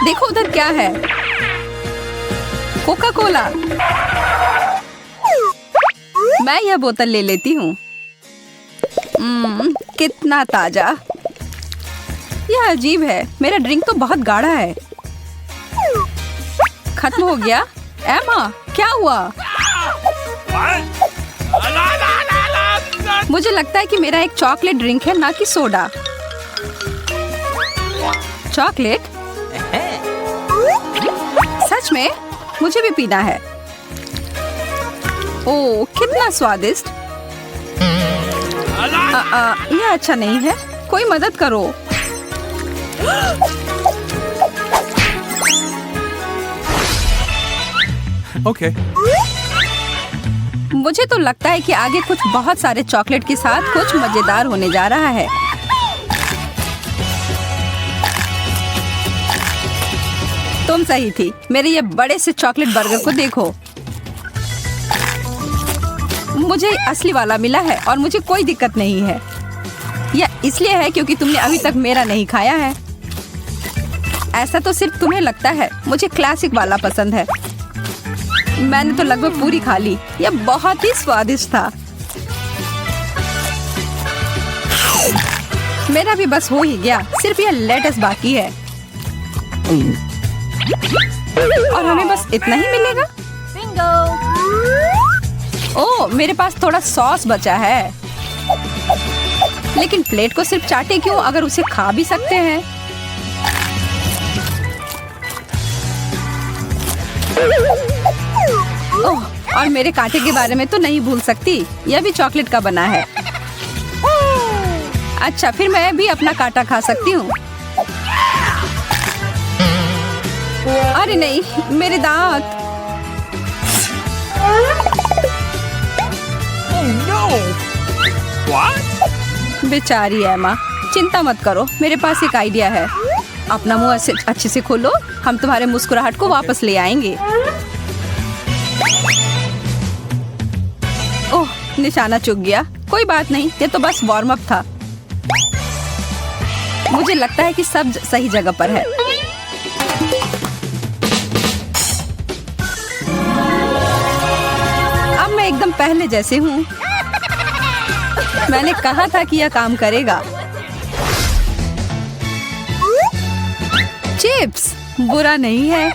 देखो उधर क्या है। Coca Cola. मैं यह बोतल ले लेती हूँ। कितना ताजा। यह अजीब है, मेरा ड्रिंक तो बहुत गाढ़ा है। खत्म हो गया। एमा, क्या हुआ? मुझे लगता है कि मेरा एक चॉकलेट ड्रिंक है, ना कि सोडा। चॉकलेट? सच में? मुझे भी पीना है। ओह, कितना स्वादिष्ट। यह अच्छा नहीं है। कोई मदद करो। Okay. मुझे तो लगता है कि आगे कुछ बहुत सारे चॉकलेट के साथ कुछ मजेदार होने जा रहा है। तुम सही थी। मेरे ये बड़े से चॉकलेट बर्गर को देखो। मुझे असली वाला मिला है और मुझे कोई दिक्कत नहीं है। यह इसलिए है क्योंकि तुमने अभी तक मेरा नहीं खाया है। ऐसा तो सिर्फ तुम्हें लगता है। मुझे क्लासिक वाला पसंद है। मैंने तो लगभग पूरी खा ली। यह बहुत ही स्वादिष्ट था। मेरा भी बस हो ही गया। सिर्फ यह लेटस बाकी है और हमें बस इतना ही मिलेगा। ओह, मेरे पास थोड़ा सॉस बचा है। लेकिन प्लेट को सिर्फ चाटे क्यों, अगर उसे खा भी सकते हैं। ओह, और मेरे कांटे के बारे में तो नहीं भूल सकती। यह भी चॉकलेट का बना है। अच्छा, फिर मैं भी अपना कांटा खा सकती हूँ। अरे नहीं, मेरे दांत। बेचारी एमा। चिंता मत करो, मेरे पास एक आइडिया है। अपना मुंह अच्छे से खोलो। हम तुम्हारे मुस्कुराहट को वापस ले आएंगे। ओह, निशाना चूक गया। कोई बात नहीं, ये तो बस वार्म अप था। मुझे लगता है कि सब सही जगह पर है। अब मैं एकदम पहले जैसे हूँ। मैंने कहा था कि यह काम करेगा। चिप्स बुरा नहीं है,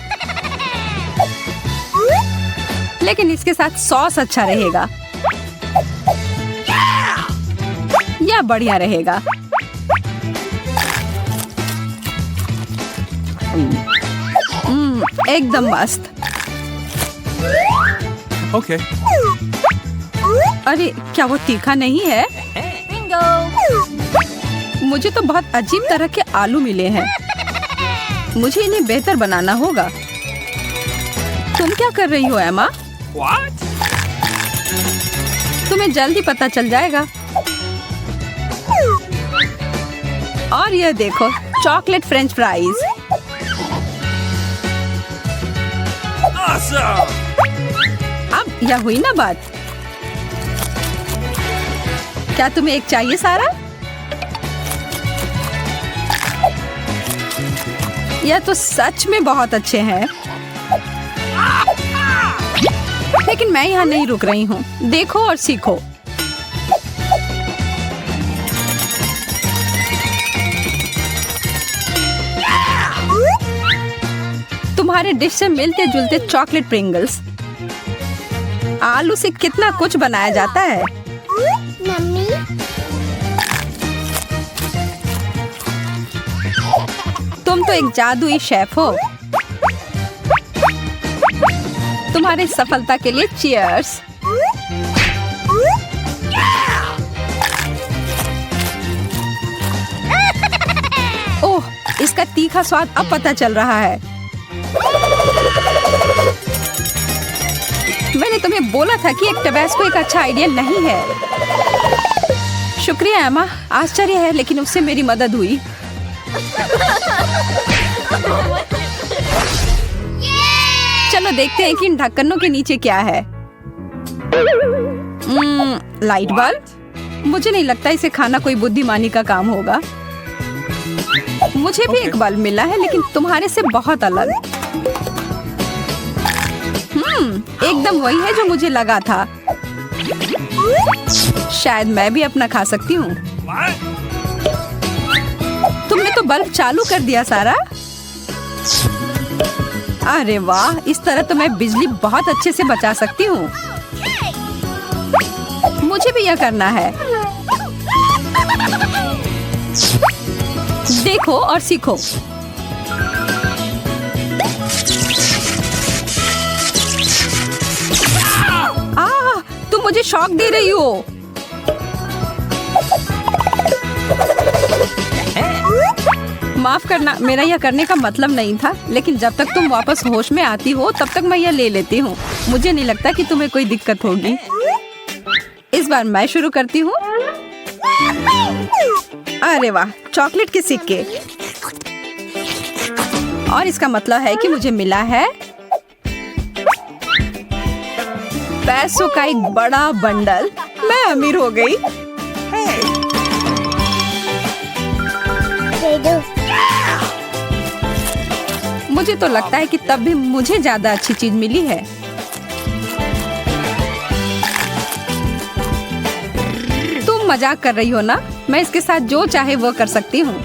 लेकिन इसके साथ सॉस अच्छा रहेगा। यह बढ़िया रहेगा। एकदम मस्त। Okay. अरे, क्या वो तीखा नहीं है? मुझे तो बहुत अजीब तरह के आलू मिले हैं। मुझे इन्हें बेहतर बनाना होगा। तुम क्या कर रही हो एमा? What? तुम्हें जल्दी पता चल जाएगा। और यह देखो, चॉकलेट फ्रेंच फ्राइज। Awesome! अब यह हुई ना बात। क्या तुम्हें एक चाहिए सारा? यह तो सच में बहुत अच्छे हैं। लेकिन मैं यहाँ नहीं रुक रही हूँ। देखो और सीखो। तुम्हारे डिश से मिलते जुलते चॉकलेट प्रिंगल्स। आलू से कितना कुछ बनाया जाता है। मम्मी, तुम तो एक जादुई शेफ हो। तुम्हारी सफलता के लिए चीयर्स। ओह, इसका तीखा स्वाद अब पता चल रहा है। मैंने तुम्हें बोला था कि एक टबैस्को एक अच्छा आइडिया नहीं है। शुक्रिया एमा। आश्चर्य है, लेकिन उससे मेरी मदद हुई। चलो देखते हैं कि इन ढक्कनों के नीचे क्या है। Light bulb. मुझे नहीं लगता इसे खाना कोई बुद्धिमानी का काम होगा। मुझे मुझे भी एक बल्ब मिला है, लेकिन तुम्हारे से बहुत अलग। एकदम वही है जो मुझे लगा था। शायद मैं भी अपना खा सकती हूँ। तुमने तो बल्ब चालू कर दिया सारा। अरे वाह, इस तरह तो मैं बिजली बहुत अच्छे से बचा सकती हूँ। मुझे भी यह करना है। देखो और सीखो। तुम मुझे शॉक दे रही हो। माफ करना, मेरा यह करने का मतलब नहीं था, लेकिन जब तक तुम वापस होश में आती हो तब तक मैं यह ले लेती हूँ। मुझे नहीं लगता कि तुम्हें कोई दिक्कत होगी। इस बार मैं शुरू करती हूँ। अरे वाह, चॉकलेट के सिक्के। और इसका मतलब है कि मुझे मिला है पैसों का एक बड़ा बंडल। मैं अमीर हो गई। मुझे तो लगता है कि तब भी मुझे ज्यादा अच्छी चीज मिली है। तुम मजाक कर रही हो ना? मैं इसके साथ जो चाहे वो कर सकती हूँ।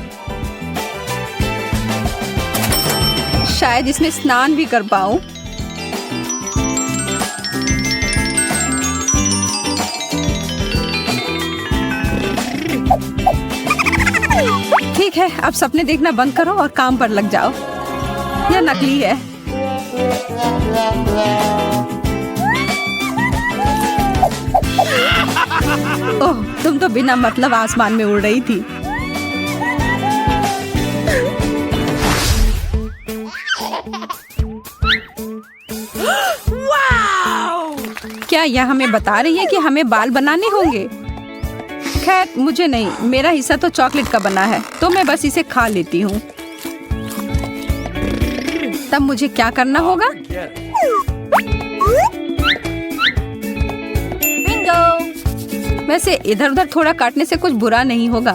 शायद इसमें स्नान भी कर पाऊँ। ठीक है, अब सपने देखना बंद करो और काम पर लग जाओ। यह नकली है। ओह, तुम तो बिना मतलब आसमान में उड़ रही थी। क्या यह हमें बता रही है कि हमें बाल बनाने होंगे? खैर, मुझे नहीं, मेरा हिस्सा तो चॉकलेट का बना है, तो मैं बस इसे खा लेती हूँ। तब मुझे क्या करना होगा? बिंगो! वैसे इधर उधर थोड़ा काटने से कुछ बुरा नहीं होगा।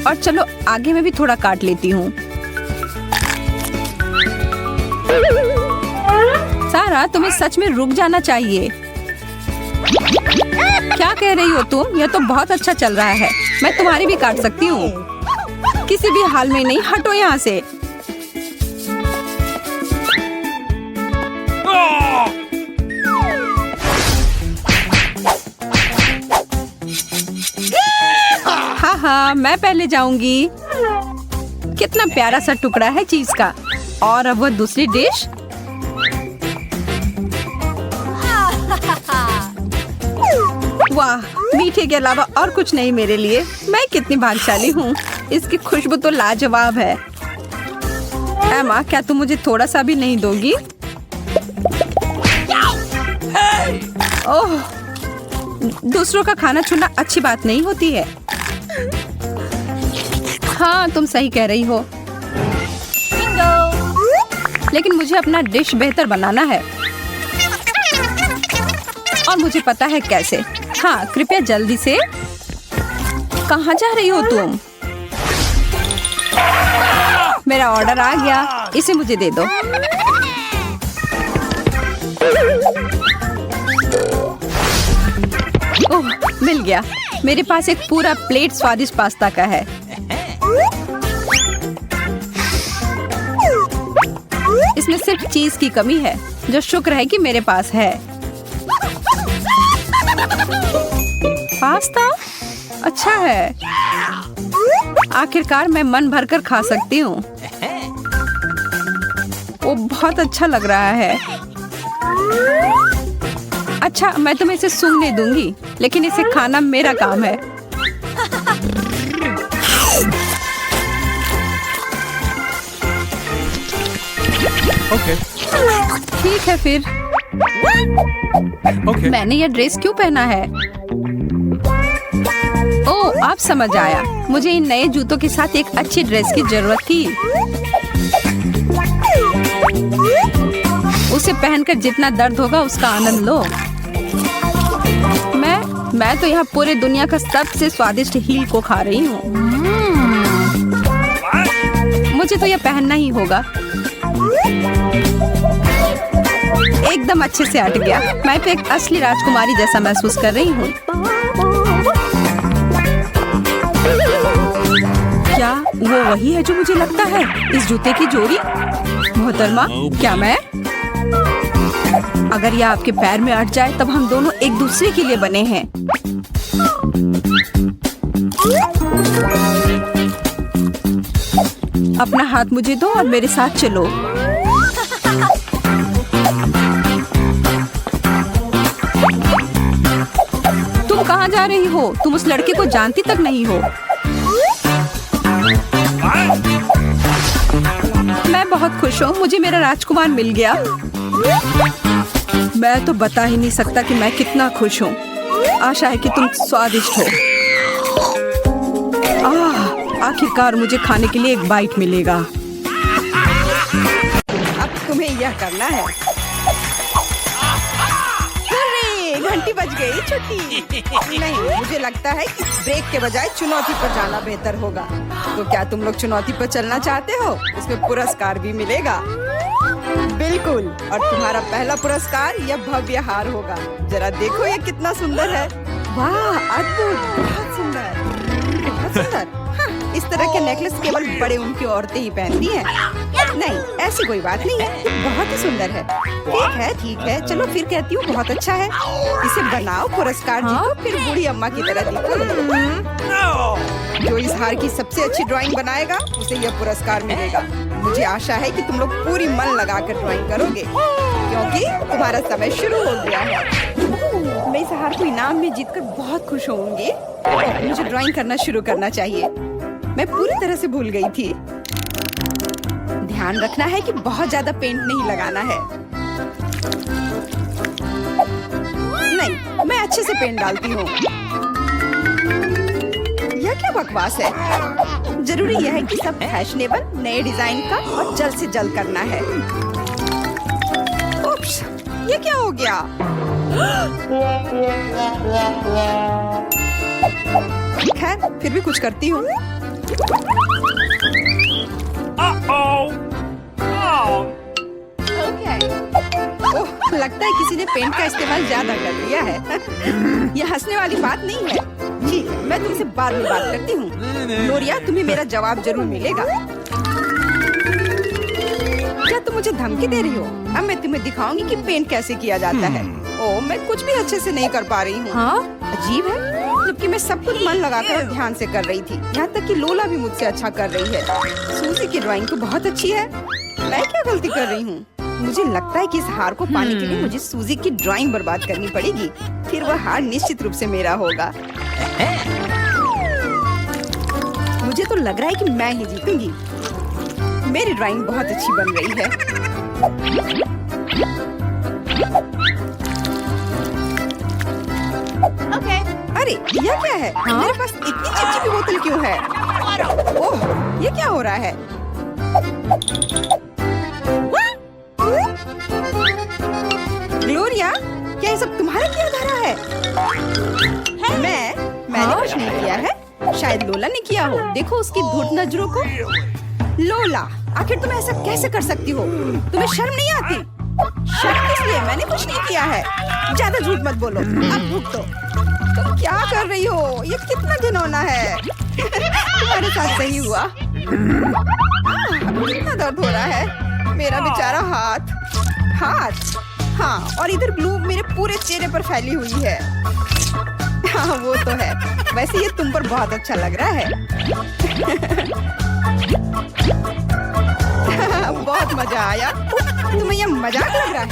और चलो आगे मैं भी थोड़ा काट लेती हूँ। सारा, तुम्हें सच में रुक जाना चाहिए। क्या कह रही हो तुम? यह तो बहुत अच्छा चल रहा है। मैं तुम्हारी भी काट सकती हूँ। किसी भी हाल में नहीं, हटो यहाँ से। हाँ हाँ, मैं पहले जाऊंगी। कितना प्यारा सा टुकड़ा है चीज का। और अब वह दूसरी डिश। वाह, मीठे के अलावा और कुछ नहीं मेरे लिए। मैं कितनी भाग्यशाली हूँ। इसकी खुशबू तो लाजवाब है। एमा, क्या तुम मुझे थोड़ा सा भी नहीं दोगी? ओह, दूसरों का खाना छूना अच्छी बात नहीं होती है। हाँ, तुम सही कह रही हो। लेकिन मुझे अपना डिश बेहतर बनाना है। और मुझे पता है कैसे। हाँ, कृपया जल्दी से। कहाँ जा रही हो तुम? मेरा ऑर्डर आ गया, इसे मुझे दे दो। ओह, मिल गया। मेरे पास एक पूरा प्लेट स्वादिष्ट पास्ता का है। इसमें सिर्फ चीज की कमी है, जो शुक्र है कि मेरे पास है। पास्ता अच्छा है। आखिरकार मैं मन भरकर खा सकती हूँ। वो बहुत अच्छा लग रहा है। अच्छा, मैं तुम्हें इसे सूंघने दूंगी, लेकिन इसे खाना मेरा काम है। Okay. ठीक है फिर। Okay. मैंने यह ड्रेस क्यों पहना है? ओह, अब समझ आया। मुझे इन नए जूतों के साथ एक अच्छी ड्रेस की जरूरत थी। उसे पहनकर जितना दर्द होगा उसका आनंद लो। मैं तो यहाँ पूरे दुनिया का सबसे स्वादिष्ट हील को खा रही हूँ। मुझे तो यह पहनना ही होगा। एकदम अच्छे से अट गया। मैं तो एक असली राजकुमारी जैसा महसूस कर रही हूँ। क्या वो वही है जो मुझे लगता है? इस जूते की जोड़ी? मोहतरमा, क्या मैं? अगर यह आपके पैर में अट जाए तब हम दोनों एक दूसरे के लिए बने हैं। अपना हाथ मुझे दो और मेरे साथ चलो। तुम कहाँ जा रही हो? तुम उस लड़के को जानती तक नहीं हो। मैं बहुत खुश हूँ, मुझे मेरा राजकुमार मिल गया। मैं तो बता ही नहीं सकता कि मैं कितना खुश हूँ। आशा है कि तुम स्वादिष्ट हो। आखिरकार मुझे खाने के लिए एक बाइट मिलेगा। अब तुम्हें यह करना है। अरे, घंटी बज गई, छुट्टी। नहीं, मुझे लगता है कि ब्रेक के बजाय चुनौती पर जाना बेहतर होगा। तो क्या तुम लोग चुनौती पर चलना चाहते हो? इसमें पुरस्कार भी मिलेगा। बिल्कुल, और तुम्हारा पहला पुरस्कार यह भव्य हार होगा। जरा देखो ये कितना सुंदर है। वाह, अद्भुत, बहुत सुंदर, बहुत सुंदर। हाँ, इस तरह के नेकलेस केवल बड़े उनकी औरतें ही पहनती हैं। नहीं, ऐसी कोई बात नहीं है, बहुत ही सुंदर है। ठीक है, चलो फिर कहती हूँ, बहुत अच्छा है। इसे बनाओ, पुरस्कार जीतो, फिर बूढ़ी अम्मा की तरह दिखो। जो इस हार की सबसे अच्छी ड्राइंग बनाएगा उसे यह पुरस्कार मिलेगा। मुझे आशा है कि तुम लोग पूरी मन लगाकर ड्राइंग करोगे, क्योंकि तुम्हारा समय शुरू हो गया है। मैं इस हार को इनाम में जीतकर बहुत खुश होंगी। मुझे ड्राइंग करना शुरू करना चाहिए। मैं पूरी तरह से भूल गई थी। ध्यान रखना है कि बहुत ज्यादा पेंट नहीं लगाना है। नहीं, मैं अच्छे से पेंट डालती हूँ। यह क्या बकवास है? जरूरी यह है कि सब फैशनेबल, नए डिजाइन का और जल्द से जल्द करना है। उप्स, ये क्या हो गया? खैर, फिर भी कुछ करती हूँ। ओह, लगता है किसी ने पेंट का इस्तेमाल ज्यादा कर लिया है। यह हंसने वाली बात नहीं है। ठीक है, मैं तुमसे बाद में बात करती हूँ। ग्लोरिया, तुम्हें मेरा जवाब जरूर मिलेगा। क्या तुम मुझे धमकी दे रही हो? अब मैं तुम्हें दिखाऊंगी कि पेंट कैसे किया जाता है। ओह, मैं कुछ भी अच्छे से नहीं कर पा रही हूँ। हाँ? अजीब है, जबकि मैं सब कुछ मन लगाकर ध्यान से कर रही थी। यहाँ तक कि लोला भी मुझसे अच्छा कर रही है। सूजी की ड्राइंग तो बहुत अच्छी है। मैं क्या गलती कर रही हूँ? मुझे लगता है कि इस हार को पाने के लिए मुझे सूजी की ड्राइंग बर्बाद करनी पड़ेगी। फिर वह हार निश्चित रूप से मेरा होगा। मुझे तो लग रहा है कि मैं ही जीतूंगी। मेरी ड्राइंग बहुत अच्छी बन रही है। अरे, यह क्या है? मेरे पास इतनी चिपचिपी बोतल क्यों है? ओह, ये क्या हो रहा है? ग्लोरिया, क्या ये सब तुम्हारा किया धरा है? मैंने कुछ नहीं किया है। शायद लोला ने किया हो। देखो उसकी धूर्त नजरों को। लोला, आखिर तुम ऐसा कैसे कर सकती हो? तुम्हें शर्म नहीं आती? शर्म इसलिए मैंने कुछ नहीं किया है। ज्यादा झूठ मत बोलो। अब भुगतो। तुम क्या कर रही हो? ये कितना घिनौना है। तुम्हारे साथ सही हुआ। कितना दर्द हो रहा है। मेरा बेचारा हाथ। हाँ, और इधर ग्लू मेरे पूरे चेहरे पर फैली हुई है। हाँ, वो तो है। वैसे ये तुम पर बहुत अच्छा लग रहा है। बहुत मजा आया। तुम्हें यह मजाक लग रहा है?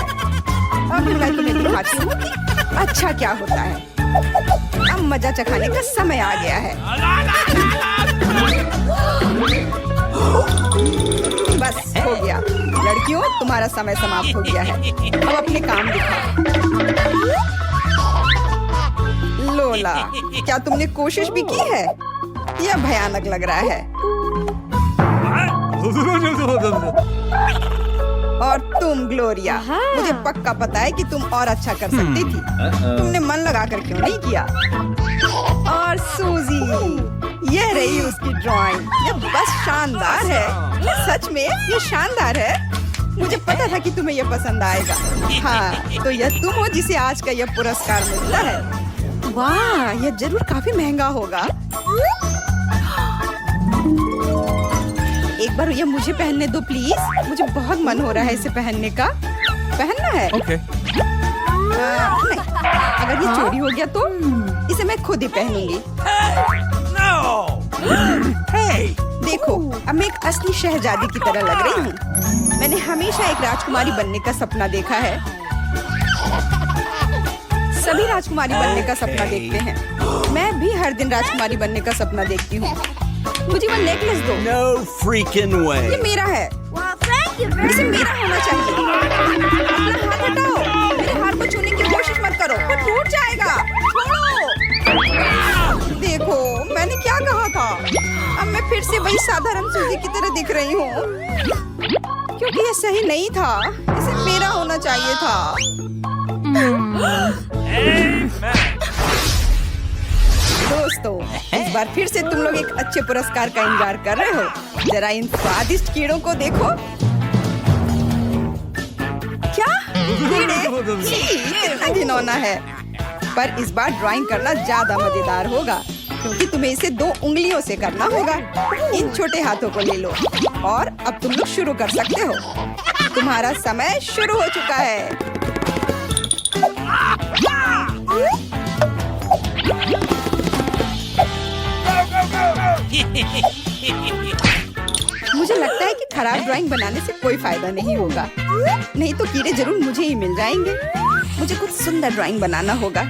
अब मैं तुम्हें दिखाती हूँ कि अच्छा क्या होता है। अब मजा चखाने का समय आ गया है। बस हो गया। लड़कियों, तुम्हारा समय समाप्त हो गया है। अब अपने काम दिखाओ। लोला, क्या तुमने कोशिश भी की है? यह भयानक लग रहा है। और तुम ग्लोरिया, मुझे पक्का पता है कि तुम और अच्छा कर सकती थी। तुमने मन लगा कर क्यों नहीं किया? और सूजी, यह रही उसकी ड्राइंग। ये बस शानदार है। सच में ये शानदार है। मुझे पता था कि तुम्हें यह पसंद आएगा। हाँ, तो यह तुम हो जिसे आज का यह पुरस्कार मिलता है। वाह, यह जरूर काफी महंगा होगा। एक बार यह मुझे पहनने दो प्लीज। मुझे बहुत मन हो रहा है इसे पहनने का। पहनना है? Okay. नहीं, अगर ये चोरी हो गया तो इसे मैं खुद ही पहनूंगी। देखो, अब मैं एक असली शहजादी की तरह लग रही हूँ। मैंने हमेशा एक राजकुमारी बनने का सपना देखा है। सभी राजकुमारी बनने का सपना देखते हैं। मैं भी हर दिन राजकुमारी बनने का सपना देखती हूँ। मुझे वो नेकलेस दो। No freaking way. ये मेरा है। इसे मेरा होना चाहिए। अपना हाथ हटाओ। मेरे हार को छूने की कोशिश मत करो, वो टूट जाएगा। छोड़ो। देखो, मैंने क्या कहा था। अब मैं फिर से वही साधारण सूजी की तरह दिख रही हूँ, क्योंकि ये सही नहीं था। इसे मेरा होना चाहिए था। दोस्तों, इस बार फिर से तुम लोग एक अच्छे पुरस्कार का इंतजार कर रहे हो। जरा इन स्वादिष्ट कीड़ों को देखो। क्या कीड़े? छी, कितना घिनौना है। पर इस बार ड्राइंग करना ज्यादा मजेदार होगा, क्योंकि तुम्हें इसे 2 उंगलियों से करना होगा। इन छोटे हाथों को ले लो और अब तुम लोग शुरू कर सकते हो। तुम्हारा समय शुरू हो चुका है। मुझे लगता है कि खराब ड्राइंग बनाने से कोई फायदा नहीं होगा। नहीं तो कीड़े जरूर मुझे ही मिल जाएंगे। मुझे कुछ सुंदर ड्राइंग बनाना होगा।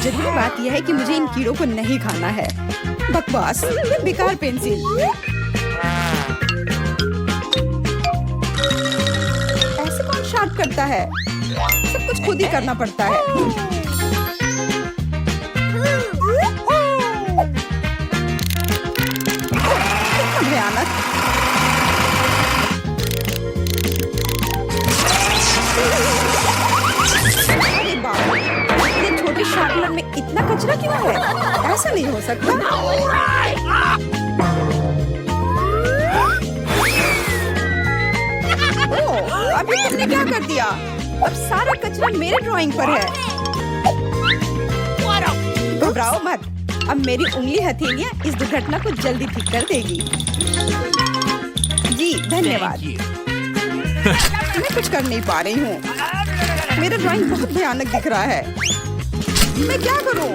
जरूरी बात यह है कि मुझे इन कीड़ों को नहीं खाना है। बकवास, ये बेकार पेंसिल। ऐसे कौन शार्प करता है? सब कुछ खुद ही करना पड़ता है। भयानक। अरे बाप रे, इतने छोटे शार्पनर में इतना कचरा क्यों है? ऐसा नहीं हो सकता। ओह, अभी तुमने क्या कर दिया? अब सारा कचरा मेरे ड्राइंग पर है। घबराओ मत, अब मेरी उंगली हथेलियां इस दुर्घटना को जल्दी ठीक कर देगी। जी धन्यवाद। मैं कुछ कर नहीं पा रही हूँ। मेरा ड्राइंग बहुत भयानक दिख रहा है। मैं क्या करूँ?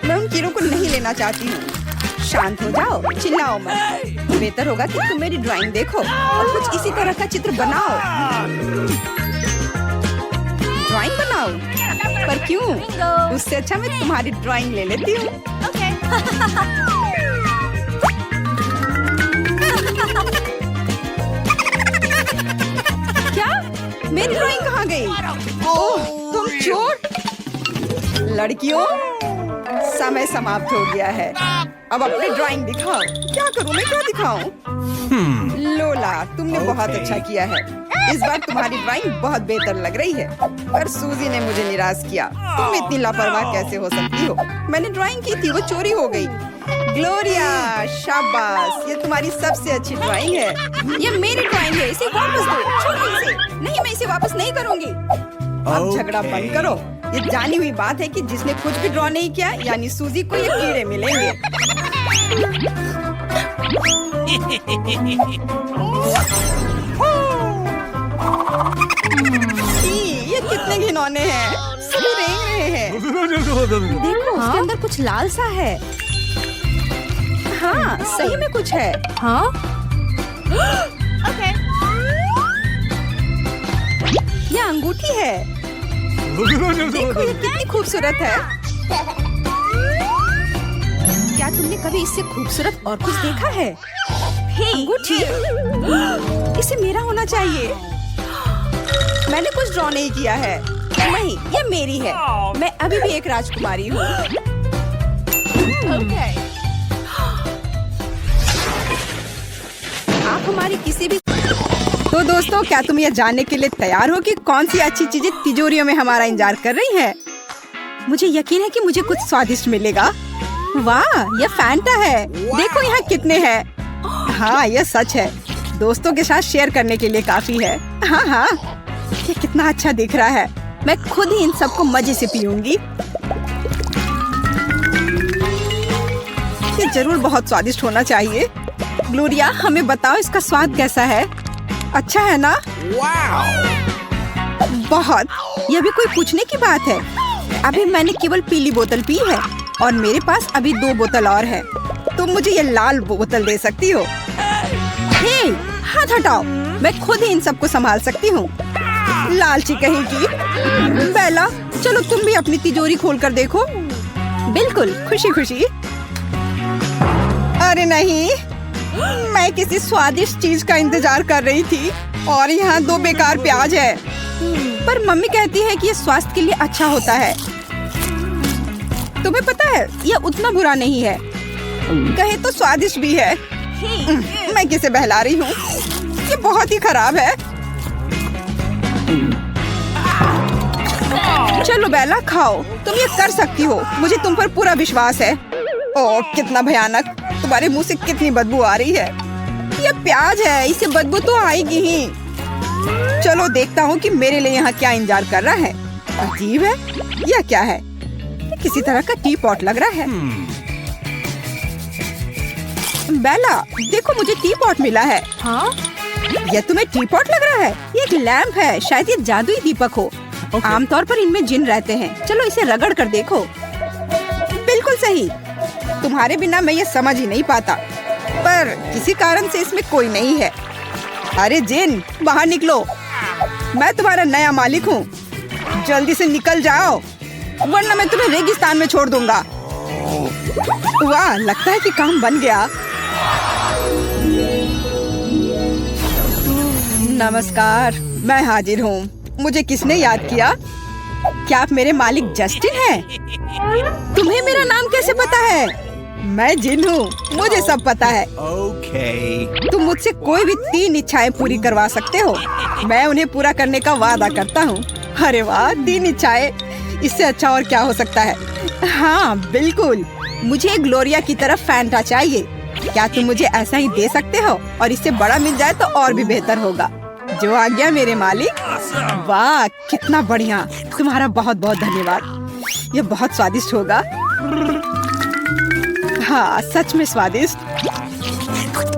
मैं उन कीड़ों को नहीं लेना चाहती हूँ। शांत हो जाओ, चिल्लाओ मत। बेहतर होगा कि तुम मेरी ड्राइंग देखो और कुछ इसी तरह का चित्र बनाओ। ड्राइंग बनाओ? पर क्यों? उससे अच्छा मैं तुम्हारी ड्राइंग ले लेती हूँ। क्या? मेरी ड्राइंग कहाँ गई? ओह, तुम चोर! लड़कियों, समय समाप्त हो गया है। अब अपनी ड्राइंग दिखाओ। क्या करूँ मैं? क्या दिखाऊं? लोला, तुमने बहुत अच्छा किया है। इस बार तुम्हारी ड्राइंग बहुत बेहतर लग रही है। पर सूजी ने मुझे निराश किया। तुम इतनी लापरवाह कैसे हो सकती हो? मैंने ड्राइंग की थी, वो चोरी हो गई। ग्लोरिया, शाबाश, ये तुम्हारी सबसे अच्छी ड्राइंग है। ये मेरी ड्राइंग है, इसे वापस दो। छोड़ो इसे। नहीं, मैं इसे वापस नहीं करूँगी। अब झगड़ा बंद करो। ये जानी हुई बात है कि जिसने कुछ भी ड्रॉ नहीं किया, यानी सूजी को ये कीड़े मिलेंगे। ये कितने घिनौने हैं। सभी रेंग रहे हैं। देखो, उसके अंदर कुछ लाल सा है। हाँ, सही में कुछ है। हाँ? ओके। ये अंगूठी है। देखो, ये कितनी खूबसूरत है। क्या तुमने कभी इससे खूबसूरत और कुछ देखा है? अंगूठी? इसे मेरा होना चाहिए। मैंने कुछ ड्रॉ नहीं किया है। नहीं, ये मेरी है। मैं अभी भी एक राजकुमारी हूँ। आप हमारी किसी भी। तो दोस्तों, क्या तुम यह जानने के लिए तैयार हो कि कौन सी अच्छी चीजें तिजोरियों में हमारा इंतजार कर रही हैं? मुझे यकीन है कि मुझे कुछ स्वादिष्ट मिलेगा। वाह, यह फैंटा है। देखो यहाँ कितने हैं। हाँ, यह सच है। दोस्तों के साथ शेयर करने के लिए काफी है। हाँ हाँ, ये कितना अच्छा दिख रहा है। मैं खुद ही इन सबको मजे से पीऊंगी। ये जरूर बहुत स्वादिष्ट होना चाहिए। ग्लोरिया, हमें बताओ इसका स्वाद कैसा है? अच्छा है ना? बहुत। यह भी कोई पूछने की बात है? अभी मैंने केवल पीली बोतल पी है और मेरे पास अभी 2 बोतल और है। तुम मुझे ये लाल बोतल दे सकती हो? हे, हाथ हटाओ। मैं खुद ही इन सबको संभाल सकती हूँ। लालची कहीं की। बेला, चलो तुम भी अपनी तिजोरी खोल कर देखो। बिल्कुल, खुशी खुशी। अरे नहीं, मैं किसी स्वादिष्ट चीज का इंतजार कर रही थी और यहाँ 2 बेकार प्याज है। पर मम्मी कहती है कि ये स्वास्थ्य के लिए अच्छा होता है। तुम्हें पता है, यह उतना बुरा नहीं है। कहे तो स्वादिष्ट भी है। मैं किसे बहला रही हूँ? ये बहुत ही खराब है। चलो बेला, खाओ। तुम ये कर सकती हो। मुझे तुम पर पूरा विश्वास है। ओह, कितना भयानक। तुम्हारे मुंह से कितनी बदबू आ रही है। ये प्याज है, इसे बदबू तो आएगी ही। चलो देखता हूँ कि मेरे लिए यहाँ क्या इंतजार कर रहा है। अजीब है। यह क्या है? ये किसी तरह का टी पॉट लग रहा है। बेला, देखो मुझे टी पॉट मिला है। हाँ? यह तुम्हें टी पॉट लग रहा है? ये एक लैंप है। शायद ये जादुई दीपक हो। आमतौर पर इनमें जिन रहते हैं। चलो इसे रगड़ कर देखो। बिल्कुल सही। तुम्हारे बिना मैं ये समझ ही नहीं पाता, पर किसी कारण से इसमें कोई नहीं है। अरे जिन, बाहर निकलो। मैं तुम्हारा नया मालिक हूँ। जल्दी से निकल जाओ, वरना मैं तुम्हें रेगिस्तान में छोड़ दूंगा। वाह, लगता है कि काम बन गया। नमस्कार, मैं हाजिर हूँ। मुझे किसने याद किया? क्या आप मेरे मालिक जस्टिन हैं? तुम्हें मेरा नाम कैसे पता है? मैं जिन हूँ, मुझे सब पता है। तुम मुझसे कोई भी 3 इच्छाएं पूरी करवा सकते हो। मैं उन्हें पूरा करने का वादा करता हूँ। अरे वाह, 3 इच्छाएं, इससे अच्छा और क्या हो सकता है? हाँ बिल्कुल, मुझे ग्लोरिया की तरफ फैंटा चाहिए। क्या तुम मुझे ऐसा ही दे सकते हो? और इससे बड़ा मिल जाए तो और भी बेहतर होगा। जो आज्ञा मेरे मालिक। वाह, कितना बढ़िया। तुम्हारा बहुत बहुत धन्यवाद। यह बहुत स्वादिष्ट होगा। हाँ, सच में स्वादिष्ट।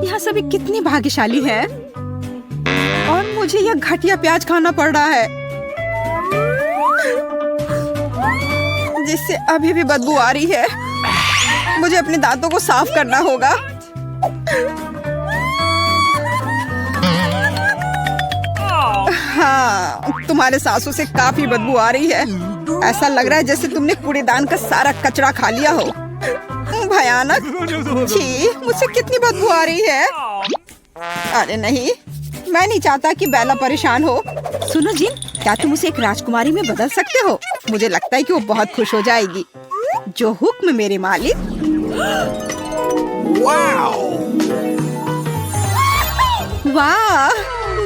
यहाँ सभी कितनी भाग्यशाली हैं और मुझे यह घटिया प्याज खाना पड़ रहा है, जिससे अभी भी बदबू आ रही है। मुझे अपने दांतों को साफ करना होगा। हाँ, तुम्हारे सांसों से काफी बदबू आ रही है। ऐसा लग रहा है जैसे तुमने कूड़ेदान का सारा कचरा खा लिया हो। भयानक। छी, मुझसे कितनी बदबू आ रही है। अरे नहीं, मैं नहीं चाहता कि बेला परेशान हो। सुनो जिन, क्या तुम उसे एक राजकुमारी में बदल सकते हो? मुझे लगता है कि वो बहुत खुश हो जाएगी। जो हुक्म मेरे मालिक। वाह,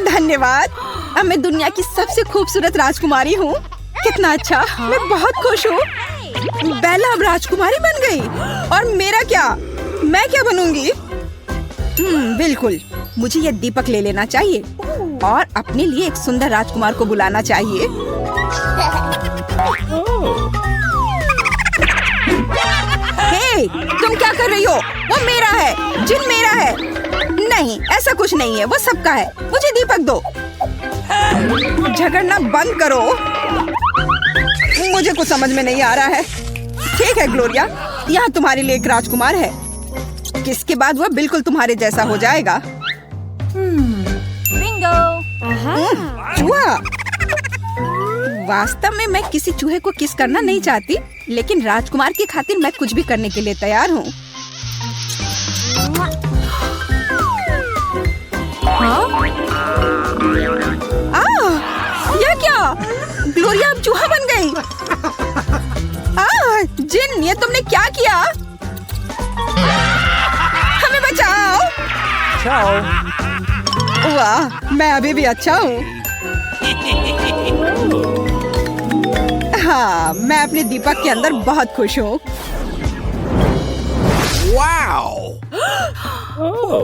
धन्यवाद। अब मैं दुनिया की सबसे खूबसूरत राजकुमारी हूँ। कितना अच्छा, मैं बहुत खुश हूँ। बेला अब राजकुमारी बन गई। और मेरा क्या? मैं क्या बनूंगी? बिल्कुल, मुझे ये दीपक ले लेना चाहिए और अपने लिए एक सुंदर राजकुमार को बुलाना चाहिए। हे, तुम क्या कर रही हो? वो मेरा है, जिन मेरा है। नहीं, ऐसा कुछ नहीं है, वो सबका है। मुझे दीपक दो। झगड़ना बंद करो। मुझे कुछ समझ में नहीं आ रहा है। ठीक है ग्लोरिया, यहाँ तुम्हारे लिए एक राजकुमार है। किसके बाद वह बिल्कुल तुम्हारे जैसा हो जाएगा। बिंगो। चूहा। वास्तव में मैं किसी चूहे को किस करना नहीं चाहती, लेकिन राजकुमार की खातिर मैं कुछ भी करने के लिए तैयार हूँ। यह क्या? ग्लोरिया अब चूहा बन गई। जिन, ये तुमने क्या किया? हमें बचाओ। Ciao. वाह, मैं अभी भी अच्छा हूँ। हाँ, मैं अपने दीपक के अंदर बहुत खुश हूँ।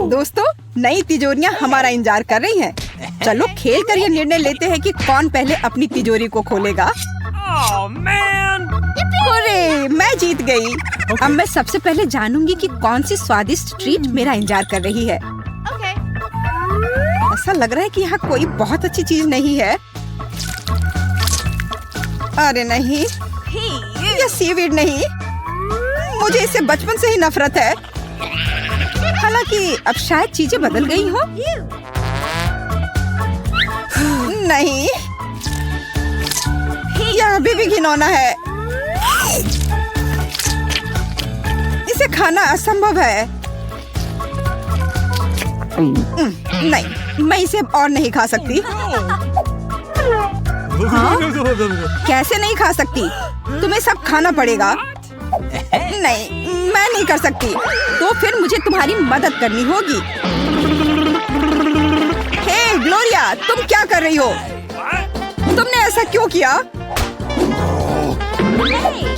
दोस्तों, नई तिजोरियाँ हमारा इंतजार कर रही हैं। चलो खेल कर ये निर्णय लेते हैं कि कौन पहले अपनी तिजोरी को खोलेगा। अरे, मैं जीत गई। अब मैं सबसे पहले जानूंगी कि कौन सी स्वादिष्ट ट्रीट मेरा इंतजार कर रही है। ऐसा लग रहा है कि यहाँ कोई बहुत अच्छी चीज नहीं है। अरे नहीं, ये सीवीड नहीं। मुझे इससे बचपन से ही नफरत है। हालांकि अब शायद चीजें बदल गई हो। नहीं, यह अभी भी घिनौना है। इसे खाना असंभव है। नहीं, मैं इसे और नहीं खा सकती। हाँ? कैसे नहीं खा सकती? तुम्हें सब खाना पड़ेगा। नहीं, मैं नहीं कर सकती। तो फिर मुझे तुम्हारी मदद करनी होगी। हे ग्लोरिया, तुम क्या कर रही हो? तुमने ऐसा क्यों किया?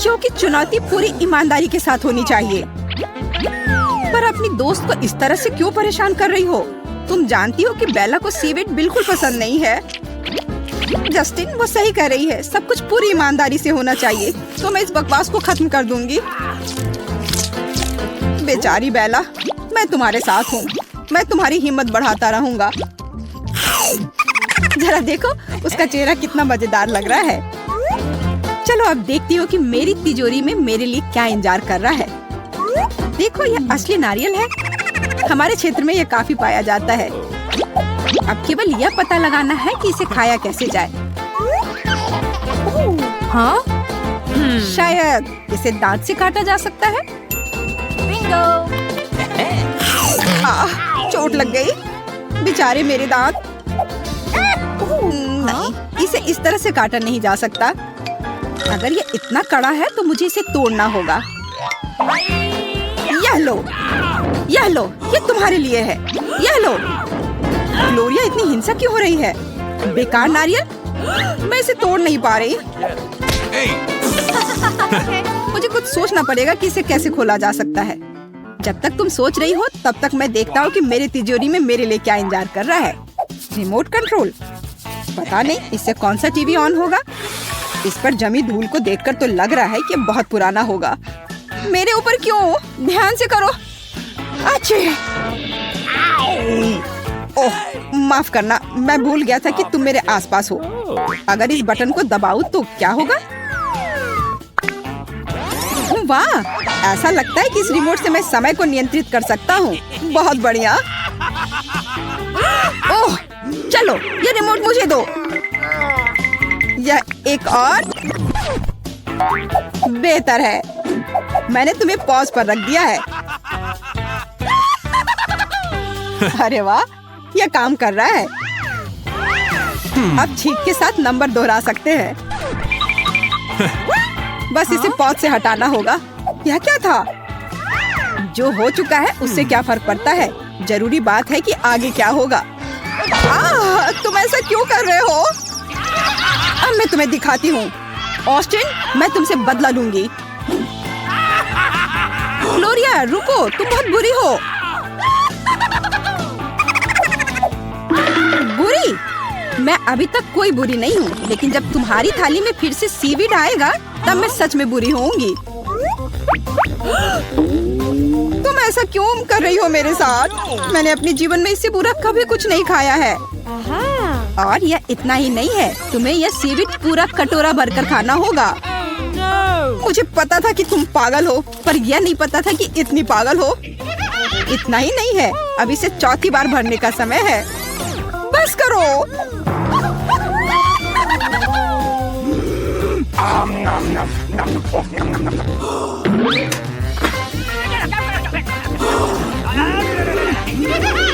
क्योंकि चुनौती पूरी ईमानदारी के साथ होनी चाहिए। पर अपनी दोस्त को इस तरह से क्यों परेशान कर रही हो? तुम जानती हो कि बेला को सीवीड बिल्कुल पसंद नहीं है। जस्टिन, वो सही कह रही है। सब कुछ पूरी ईमानदारी से होना चाहिए। तो मैं इस बकवास को खत्म कर दूंगी। बेचारी बेला, मैं तुम्हारे साथ हूँ। मैं तुम्हारी हिम्मत बढ़ाता रहूंगा। जरा देखो, उसका चेहरा कितना मजेदार लग रहा है। चलो अब देखती हूँ कि मेरी तिजोरी में मेरे लिए क्या इंतजार कर रहा है। देखो, यह असली नारियल है। हमारे क्षेत्र में यह काफी पाया जाता है। अब केवल यह पता लगाना है कि इसे खाया कैसे जाए। हाँ? शायद इसे दांत से काटा जा सकता है। चोट लग गई। बेचारे मेरे दांत। नहीं, इसे इस तरह से काटा नहीं जा सकता। अगर ये इतना कड़ा है तो मुझे इसे तोड़ना होगा। यह लो, यह लो, ये तुम्हारे लिए है। यह लो। ग्लोरिया, इतनी हिंसा क्यों हो रही है? बेकार नारियल, मैं इसे तोड़ नहीं पा रही। मुझे कुछ सोचना पड़ेगा कि इसे कैसे खोला जा सकता है। जब तक तुम सोच रही हो तब तक मैं देखता हूँ कि मेरी तिजोरी में मेरे लिए क्या इंतजार कर रहा है। Remote control. पता नहीं इससे कौन सा टीवी ऑन होगा। इस पर जमी धूल को देखकर तो लग रहा है कि बहुत पुराना होगा। मेरे ऊपर क्यों? ध्यान से करो। अच्छे। ओह, माफ करना, मैं भूल गया था कि तुम मेरे आसपास हो। अगर इस बटन को दबाऊं तो क्या होगा? वाह, ऐसा लगता है कि इस रिमोट से मैं समय को नियंत्रित कर सकता हूँ। बहुत बढ़िया। ओह, चलो, ये रिमोट मुझे दो। यह एक और बेहतर है। मैंने तुम्हें पॉज पर रख दिया है। अरे वाह, यह काम कर रहा है। अब छींक के साथ नंबर दोहरा सकते हैं। बस इसे पॉज से हटाना होगा। यह क्या था? जो हो चुका है उससे क्या फर्क पड़ता है? जरूरी बात है कि आगे क्या होगा। तुम ऐसा क्यों कर रहे हो? अब मैं तुम्हें दिखाती हूँ। ऑस्टिन, मैं तुमसे बदला लूंगी। ग्लोरिया, रुको, तुम बहुत बुरी हो। बुरी? मैं अभी तक कोई बुरी नहीं हूँ, लेकिन जब तुम्हारी थाली में फिर से सीवीड आएगा तब मैं सच में बुरी होंगी। तुम ऐसा क्यों कर रही हो मेरे साथ? मैंने अपने जीवन में इससे बुरा कभी कुछ नहीं खाया है। और यह इतना ही नहीं है, तुम्हें यह सीवीड पूरा कटोरा भरकर खाना होगा। मुझे पता था कि तुम पागल हो, पर यह नहीं पता था कि इतनी पागल हो। इतना ही नहीं है, अब इसे चौथी बार भरने का समय है। बस करो।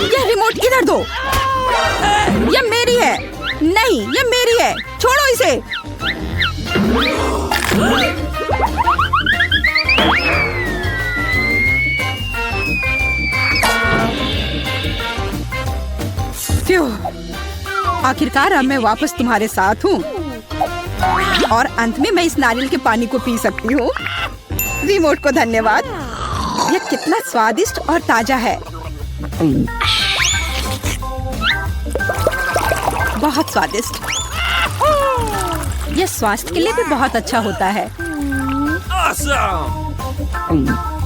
यह रिमोट इधर दो। यह मेरी है। नहीं, यह मेरी है। छोड़ो इसे। फ्यू, आखिरकार अब मैं वापस तुम्हारे साथ हूँ और अंत में मैं इस नारियल के पानी को पी सकती हूँ। रिमोट को धन्यवाद। यह कितना स्वादिष्ट और ताजा है। बहुत स्वादिष्ट। यह स्वास्थ्य के लिए भी बहुत अच्छा होता है। Awesome!